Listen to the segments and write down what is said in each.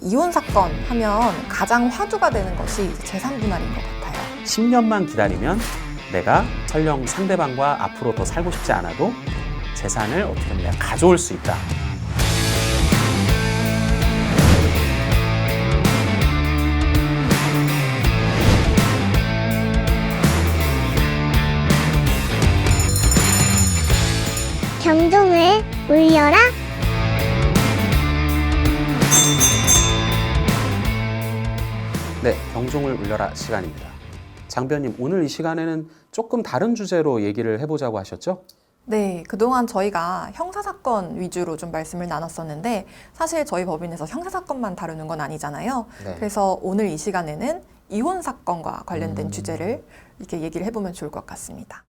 이혼 사건 하면 가장 화두가 되는 것이 재산 분할인 것 같아요. 10년만 기다리면 내가 설령 상대방과 앞으로 더 살고 싶지 않아도 재산을 어떻게 보면 내가 가져올 수 있다. 경종을 울려라. 네, 경종을 울려라 시간입니다. 장변님, 오늘 이 시간에는 조금 다른 주제로 얘기를 해보자고 하셨죠? 네, 그동안 저희가 형사사건 위주로 좀 말씀을 나눴었는데 사실 저희 법인에서 형사사건만 다루는 건 아니잖아요. 네. 그래서 오늘 이 시간에는 이혼 사건과 관련된 주제를 이렇게 얘기를 해보면 좋을 것 같습니다.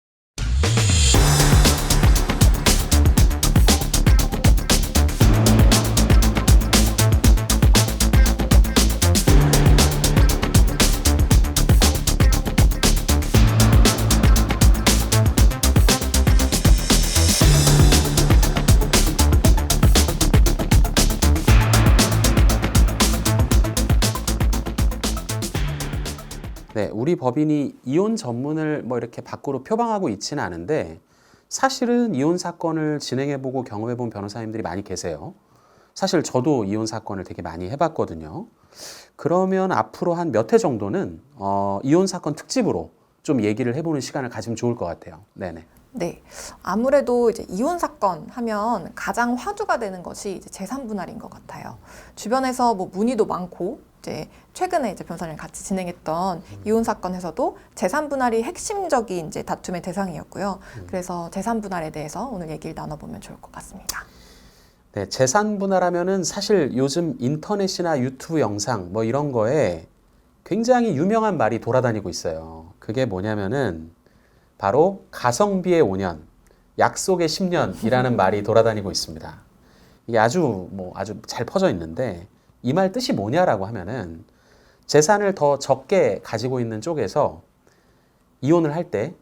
네, 우리 법인이 이혼 전문을 뭐 이렇게 밖으로 표방하고 있지는 않은데 사실은 이혼 사건을 진행해보고 경험해본 변호사님들이 많이 계세요. 사실 저도 이혼 사건을 되게 많이 해봤거든요. 그러면 앞으로 한 몇 회 정도는 이혼 사건 특집으로 좀 얘기를 해보는 시간을 가지면 좋을 것 같아요. 네네. 네, 아무래도 이제 이혼 사건 하면 가장 화두가 되는 것이 이제 재산 분할인 것 같아요. 주변에서 뭐 문의도 많고 이제 최근에 이제 변호사님 같이 진행했던 이혼 사건에서도 재산 분할이 핵심적인 이제 다툼의 대상이었고요. 그래서 재산 분할에 대해서 오늘 얘기를 나눠보면 좋을 것 같습니다. 네, 재산 분할하면은 사실 요즘 인터넷이나 유튜브 영상 뭐 이런 거에 굉장히 유명한 말이 돌아다니고 있어요. 그게 뭐냐면은 바로 가성비의 5년, 약속의 10년이라는 말이 돌아다니고 있습니다. 이게 아주 잘 퍼져 있는데 이 말 뜻이 뭐냐라고 하면은 재산을 더 적게 가지고 있는 쪽에서 이혼을 할 때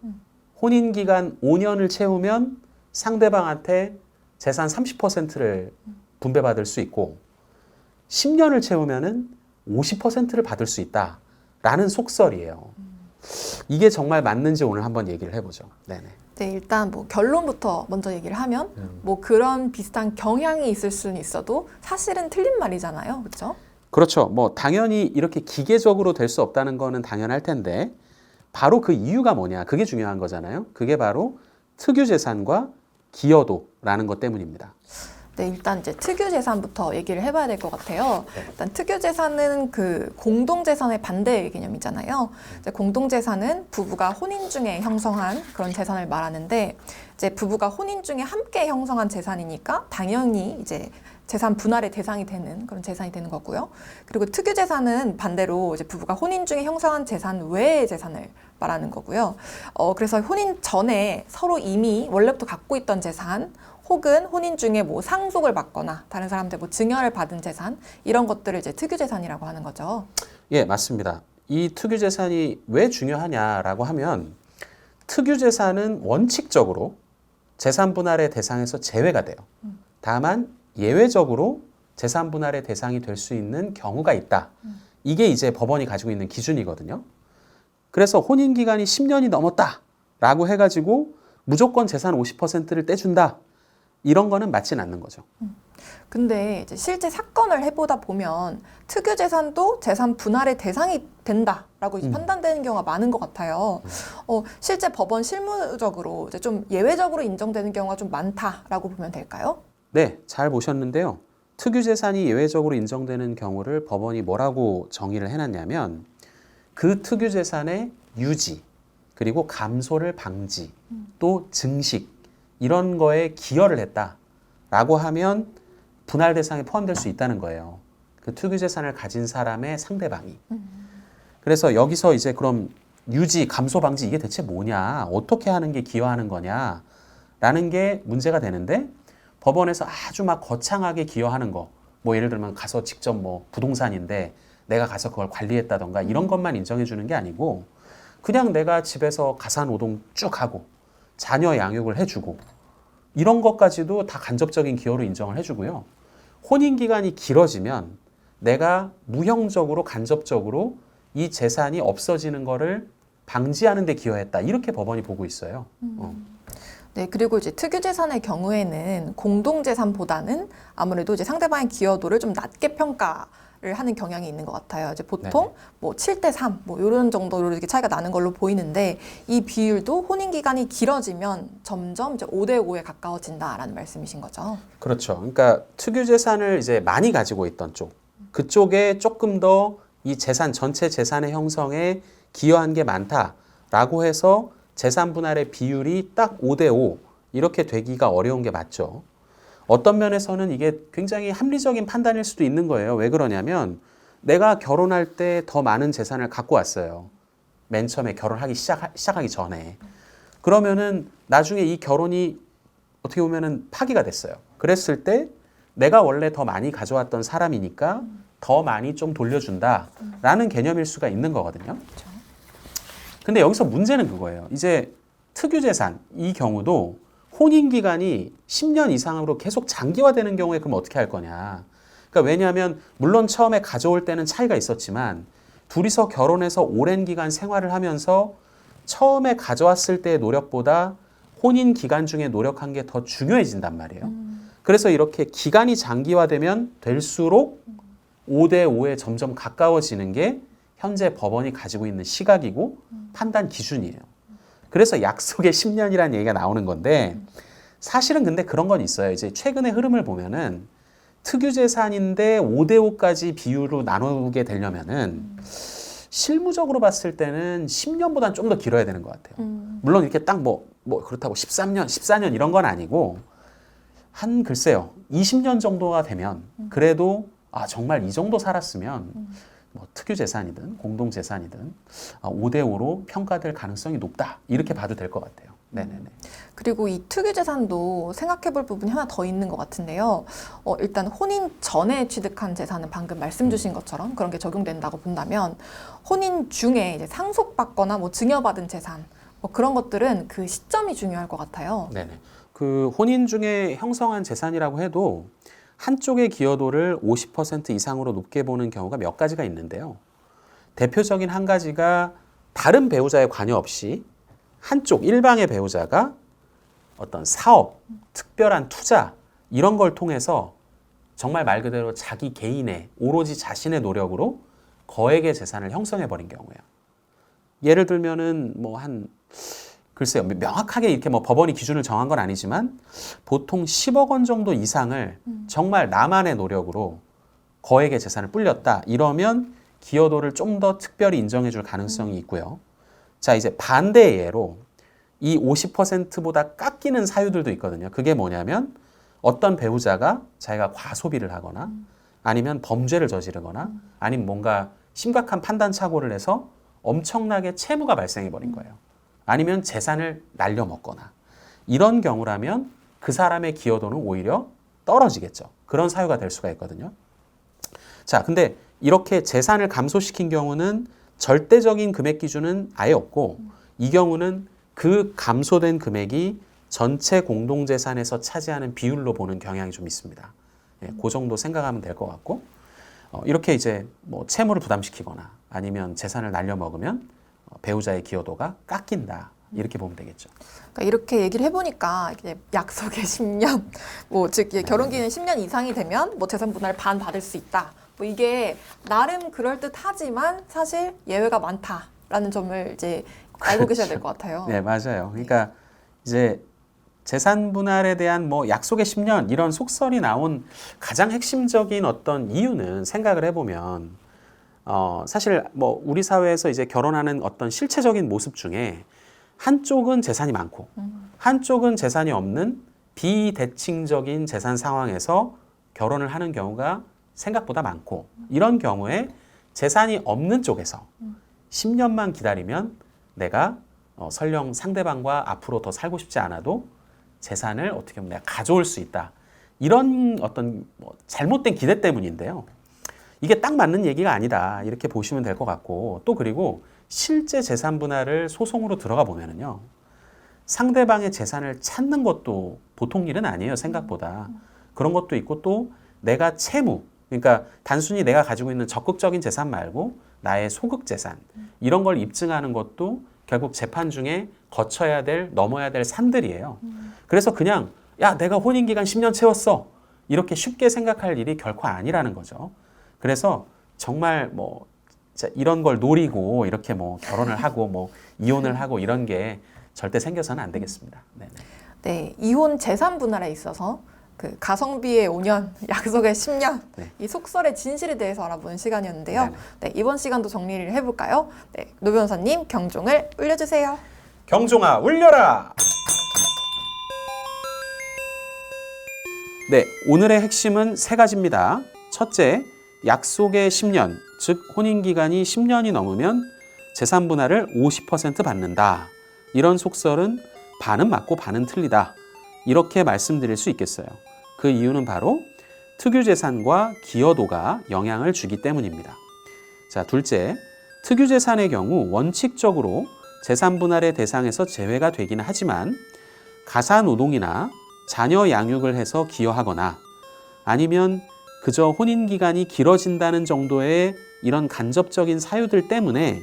혼인 기간 5년을 채우면 상대방한테 재산 30%를 분배받을 수 있고 10년을 채우면은 50%를 받을 수 있다라는 속설이에요. 이게 정말 맞는지 오늘 한번 얘기를 해보죠. 네네. 네, 일단 뭐 결론부터 먼저 얘기를 하면 뭐 그런 비슷한 경향이 있을 수는 있어도 사실은 틀린 말이잖아요. 그렇죠? 그렇죠. 뭐 당연히 이렇게 기계적으로 될 수 없다는 거는 당연할 텐데 바로 그 이유가 뭐냐? 그게 중요한 거잖아요. 그게 바로 특유재산과 기여도라는 것 때문입니다. 네, 일단 이제 특유재산부터 얘기를 해봐야 될 것 같아요. 일단 특유재산은 그 공동재산의 반대 개념이잖아요. 이제 공동재산은 부부가 혼인 중에 형성한 그런 재산을 말하는데 이제 부부가 혼인 중에 함께 형성한 재산이니까 당연히 이제 재산 분할의 대상이 되는 그런 재산이 되는 거고요. 그리고 특유재산은 반대로 이제 부부가 혼인 중에 형성한 재산 외의 재산을 말하는 거고요. 그래서 혼인 전에 서로 이미 원래부터 갖고 있던 재산 혹은 혼인 중에 뭐 상속을 받거나 다른 사람한테 뭐 증여를 받은 재산 이런 것들을 이제 특유재산이라고 하는 거죠. 예, 맞습니다. 이 특유재산이 왜 중요하냐라고 하면 특유재산은 원칙적으로 재산 분할의 대상에서 제외가 돼요. 다만 예외적으로 재산 분할의 대상이 될 수 있는 경우가 있다. 이게 이제 법원이 가지고 있는 기준이거든요. 그래서 혼인 기간이 10년이 넘었다라고 해가지고 무조건 재산 50%를 떼준다. 이런 거는 맞진 않는 거죠. 근데 이제 실제 사건을 해보다 보면 특유재산도 재산 분할의 대상이 된다라고 이제 판단되는 경우가 많은 것 같아요. 실제 법원 실무적으로 이제 좀 예외적으로 인정되는 경우가 좀 많다라고 보면 될까요? 네, 잘 보셨는데요. 특유재산이 예외적으로 인정되는 경우를 법원이 뭐라고 정의를 해놨냐면 그 특유재산의 유지, 그리고 감소를 방지, 또 증식 이런 거에 기여를 했다라고 하면 분할 대상에 포함될 수 있다는 거예요. 그 특유재산을 가진 사람의 상대방이. 그래서 여기서 이제 그럼 유지, 감소 방지 이게 대체 뭐냐? 어떻게 하는 게 기여하는 거냐? 라는 게 문제가 되는데 법원에서 아주 막 거창하게 기여하는 거, 뭐 예를 들면 가서 직접 뭐 부동산인데 내가 가서 그걸 관리했다던가 이런 것만 인정해 주는 게 아니고 그냥 내가 집에서 가사노동 쭉 하고 자녀 양육을 해주고 이런 것까지도 다 간접적인 기여로 인정을 해주고요. 혼인 기간이 길어지면 내가 무형적으로 간접적으로 이 재산이 없어지는 거를 방지하는 데 기여했다. 이렇게 법원이 보고 있어요. 네, 그리고 이제 특유재산의 경우에는 공동재산보다는 아무래도 이제 상대방의 기여도를 좀 낮게 평가를 하는 경향이 있는 것 같아요. 이제 보통 뭐 7대 3, 뭐 이런 정도로 이렇게 차이가 나는 걸로 보이는데 이 비율도 혼인 기간이 길어지면 점점 이제 5대 5에 가까워진다라는 말씀이신 거죠. 그렇죠. 그러니까 특유재산을 이제 많이 가지고 있던 쪽, 그쪽에 조금 더 이 재산 전체 재산의 형성에 기여한 게 많다라고 해서 재산 분할의 비율이 딱 5대 5 이렇게 되기가 어려운 게 맞죠. 어떤 면에서는 이게 굉장히 합리적인 판단일 수도 있는 거예요. 왜 그러냐면 내가 결혼할 때 더 많은 재산을 갖고 왔어요. 맨 처음에 결혼하기 시작하기 전에. 그러면은 나중에 이 결혼이 어떻게 보면은 파기가 됐어요. 그랬을 때 내가 원래 더 많이 가져왔던 사람이니까 더 많이 좀 돌려준다라는 개념일 수가 있는 거거든요. 근데 여기서 문제는 그거예요. 이제 특유재산 이 경우도 혼인 기간이 10년 이상으로 계속 장기화되는 경우에 그럼 어떻게 할 거냐. 그러니까 왜냐하면 물론 처음에 가져올 때는 차이가 있었지만 둘이서 결혼해서 오랜 기간 생활을 하면서 처음에 가져왔을 때의 노력보다 혼인 기간 중에 노력한 게 더 중요해진단 말이에요. 그래서 이렇게 기간이 장기화되면 될수록 5대 5에 점점 가까워지는 게 현재 법원이 가지고 있는 시각이고 판단 기준이에요. 그래서 약속의 10년이라는 얘기가 나오는 건데 사실은 근데 그런 건 있어요. 이제 최근의 흐름을 보면은 특유재산인데 5대 5까지 비율로 나누게 되려면은 실무적으로 봤을 때는 10년보다는 좀 더 길어야 되는 것 같아요. 물론 이렇게 딱 뭐 그렇다고 13년, 14년 이런 건 아니고 한 글쎄요 20년 정도가 되면 그래도 아 정말 이 정도 살았으면 뭐 특유재산이든 공동재산이든 5대 5로 평가될 가능성이 높다 이렇게 봐도 될 것 같아요. 네네네. 그리고 이 특유재산도 생각해볼 부분이 하나 더 있는 것 같은데요. 일단 혼인 전에 취득한 재산은 방금 말씀 주신 것처럼 그런 게 적용된다고 본다면 혼인 중에 이제 상속받거나 뭐 증여받은 재산 뭐 그런 것들은 그 시점이 중요할 것 같아요. 네네. 그 혼인 중에 형성한 재산이라고 해도 한쪽의 기여도를 50% 이상으로 높게 보는 경우가 몇 가지가 있는데요. 대표적인 한 가지가 다른 배우자의 관여 없이 한쪽 일방의 배우자가 어떤 사업, 특별한 투자 이런 걸 통해서 정말 말 그대로 자기 개인의 오로지 자신의 노력으로 거액의 재산을 형성해 버린 경우예요. 예를 들면은 뭐 한 글쎄요 명확하게 이렇게 뭐 법원이 기준을 정한 건 아니지만 보통 10억 원 정도 이상을 정말 나만의 노력으로 거액의 재산을 불렸다 이러면 기여도를 좀 더 특별히 인정해 줄 가능성이 있고요. 자 이제 반대의 예로 이 50%보다 깎이는 사유들도 있거든요. 그게 뭐냐면 어떤 배우자가 자기가 과소비를 하거나 아니면 범죄를 저지르거나 아니면 뭔가 심각한 판단착오를 해서 엄청나게 채무가 발생해 버린 거예요. 아니면 재산을 날려먹거나 이런 경우라면 그 사람의 기여도는 오히려 떨어지겠죠. 그런 사유가 될 수가 있거든요. 자, 근데 이렇게 재산을 감소시킨 경우는 절대적인 금액 기준은 아예 없고 이 경우는 그 감소된 금액이 전체 공동재산에서 차지하는 비율로 보는 경향이 좀 있습니다. 예, 그 정도 생각하면 될 것 같고 이렇게 이제 뭐 채무를 부담시키거나 아니면 재산을 날려먹으면 배우자의 기여도가 깎인다. 이렇게 보면 되겠죠. 그러니까 이렇게 얘기를 해보니까 이제 약속의 10년, 뭐 즉 결혼 기간이 10년 이상이 되면 뭐 재산 분할 반 받을 수 있다. 뭐 이게 나름 그럴 듯하지만 사실 예외가 많다라는 점을 이제 알고 계셔야 될 것 같아요. 네, 맞아요. 그러니까 이제 재산 분할에 대한 뭐 약속의 10년 이런 속설이 나온 가장 핵심적인 어떤 이유는 생각을 해보면 사실 뭐 우리 사회에서 이제 결혼하는 어떤 실체적인 모습 중에 한쪽은 재산이 많고 한쪽은 재산이 없는 비대칭적인 재산 상황에서 결혼을 하는 경우가 생각보다 많고 이런 경우에 재산이 없는 쪽에서 10년만 기다리면 내가 설령 상대방과 앞으로 더 살고 싶지 않아도 재산을 어떻게 보면 내가 가져올 수 있다. 이런 어떤 뭐 잘못된 기대 때문인데요. 이게 딱 맞는 얘기가 아니다. 이렇게 보시면 될 것 같고 또 그리고 실제 재산 분할을 소송으로 들어가 보면은요. 상대방의 재산을 찾는 것도 보통 일은 아니에요. 생각보다. 그런 것도 있고 또 내가 채무, 그러니까 단순히 내가 가지고 있는 적극적인 재산 말고 나의 소극 재산 이런 걸 입증하는 것도 결국 재판 중에 거쳐야 될, 넘어야 될 산들이에요. 그래서 그냥 야, 내가 혼인기간 10년 채웠어. 이렇게 쉽게 생각할 일이 결코 아니라는 거죠. 그래서 정말 뭐 이런 걸 노리고 이렇게 뭐 결혼을 하고 뭐 이혼을 하고 이런 게 절대 생겨서는 안 되겠습니다. 네네. 네, 이혼 재산 분할에 있어서 그 가성비의 5년, 약속의 10년, 네. 이 속설의 진실에 대해서 알아보는 시간이었는데요. 네네. 네, 이번 시간도 정리를 해볼까요? 네, 노 변호사님 경종을 울려주세요. 경종아 울려라! 네, 오늘의 핵심은 세 가지입니다. 첫째, 약속의 10년, 즉 혼인기간이 10년이 넘으면 재산 분할을 50% 받는다. 이런 속설은 반은 맞고 반은 틀리다. 이렇게 말씀드릴 수 있겠어요. 그 이유는 바로 특유재산과 기여도가 영향을 주기 때문입니다. 자, 둘째, 특유재산의 경우 원칙적으로 재산 분할의 대상에서 제외가 되긴 하지만 가사노동이나 자녀 양육을 해서 기여하거나 아니면 그저 혼인기간이 길어진다는 정도의 이런 간접적인 사유들 때문에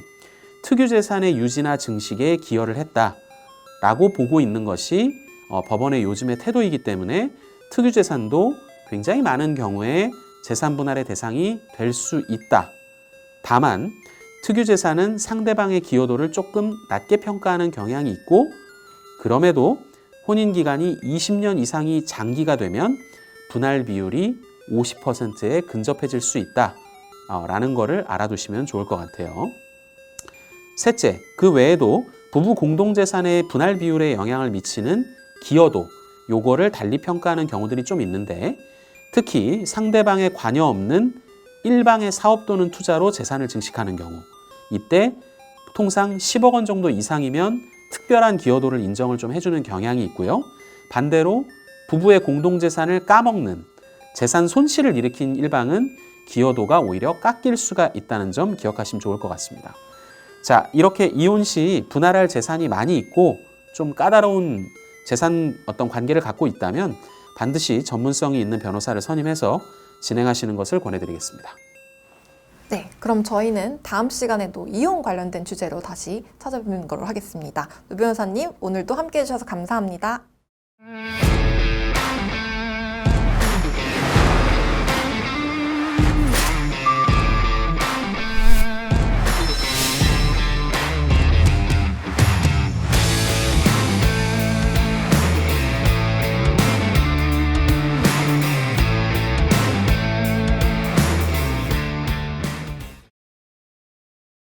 특유재산의 유지나 증식에 기여를 했다라고 보고 있는 것이 법원의 요즘의 태도이기 때문에 특유재산도 굉장히 많은 경우에 재산 분할의 대상이 될 수 있다. 다만 특유재산은 상대방의 기여도를 조금 낮게 평가하는 경향이 있고 그럼에도 혼인기간이 20년 이상이 장기가 되면 분할 비율이 50%에 근접해질 수 있다. 라는 거를 알아두시면 좋을 것 같아요. 셋째, 그 외에도 부부 공동재산의 분할 비율에 영향을 미치는 기여도, 요거를 달리 평가하는 경우들이 좀 있는데 특히 상대방의 관여 없는 일방의 사업 또는 투자로 재산을 증식하는 경우 이때 통상 10억 원 정도 이상이면 특별한 기여도를 인정을 좀 해주는 경향이 있고요. 반대로 부부의 공동재산을 까먹는 재산 손실을 일으킨 일방은 기여도가 오히려 깎일 수가 있다는 점 기억하시면 좋을 것 같습니다. 자, 이렇게 이혼 시 분할할 재산이 많이 있고 좀 까다로운 재산 어떤 관계를 갖고 있다면 반드시 전문성이 있는 변호사를 선임해서 진행하시는 것을 권해드리겠습니다. 네, 그럼 저희는 다음 시간에도 이혼 관련된 주제로 다시 찾아뵙는 걸로 하겠습니다. 노 변호사님, 오늘도 함께해 주셔서 감사합니다.